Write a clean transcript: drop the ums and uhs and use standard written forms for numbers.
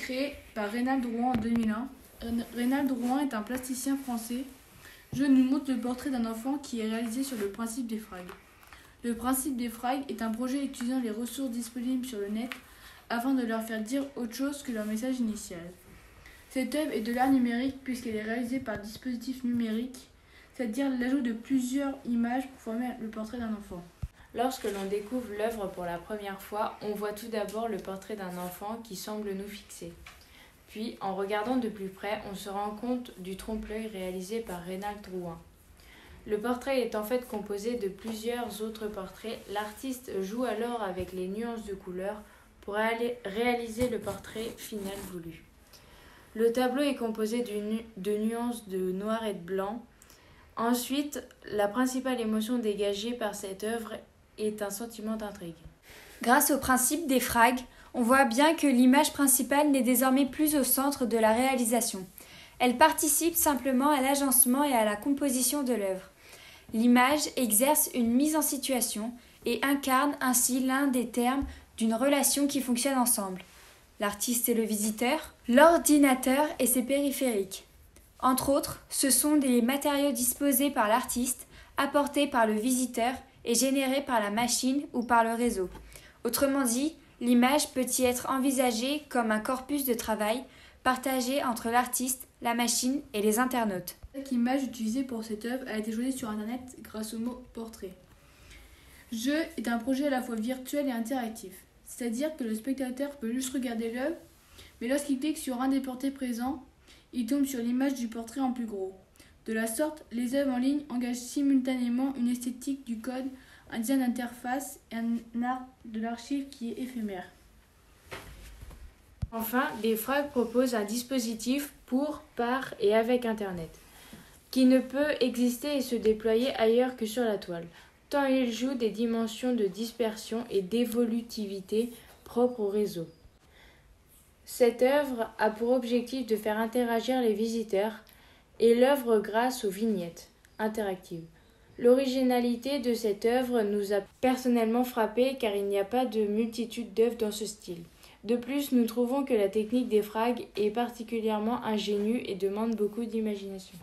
créé par Reynald Drouin en 2001. Reynald Drouin est un plasticien français. Je nous montre le portrait d'un enfant qui est réalisé sur le principe des frags. Le principe des frags est un projet utilisant les ressources disponibles sur le net afin de leur faire dire autre chose que leur message initial. Cette œuvre est de l'art numérique puisqu'elle est réalisée par dispositif numérique, c'est-à-dire l'ajout de plusieurs images pour former le portrait d'un enfant. Lorsque l'on découvre l'œuvre pour la première fois, on voit tout d'abord le portrait d'un enfant qui semble nous fixer. Puis, en regardant de plus près, on se rend compte du trompe-l'œil réalisé par Reynald Drouin. Le portrait est en fait composé de plusieurs autres portraits. L'artiste joue alors avec les nuances de couleurs pour réaliser le portrait final voulu. Le tableau est composé de nuances de noir et de blanc. Ensuite, la principale émotion dégagée par cette œuvre est un sentiment d'intrigue. Grâce au principe des frags, on voit bien que l'image principale n'est désormais plus au centre de la réalisation. Elle participe simplement à l'agencement et à la composition de l'œuvre. L'image exerce une mise en situation et incarne ainsi l'un des termes d'une relation qui fonctionne ensemble. L'artiste et le visiteur, l'ordinateur et ses périphériques. Entre autres, ce sont des matériaux disposés par l'artiste, apportés par le visiteur et générés par la machine ou par le réseau. Autrement dit, l'image peut y être envisagée comme un corpus de travail partagé entre l'artiste, la machine et les internautes. Chaque image utilisée pour cette œuvre a été choisie sur Internet grâce au mot « portrait ». Jeu est un projet à la fois virtuel et interactif, c'est-à-dire que le spectateur peut juste regarder l'œuvre, mais lorsqu'il clique sur un des portraits présents, il tombe sur l'image du portrait en plus gros. De la sorte, les œuvres en ligne engagent simultanément une esthétique du code, un design d'interface et un art de l'archive qui est éphémère. Enfin, les frags proposent un dispositif pour, par et avec Internet, qui ne peut exister et se déployer ailleurs que sur la toile, tant il joue des dimensions de dispersion et d'évolutivité propres au réseau. Cette œuvre a pour objectif de faire interagir les visiteurs et l'œuvre grâce aux vignettes interactives. L'originalité de cette œuvre nous a personnellement frappé car il n'y a pas de multitude d'œuvres dans ce style. De plus, nous trouvons que la technique des frags est particulièrement ingénue et demande beaucoup d'imagination.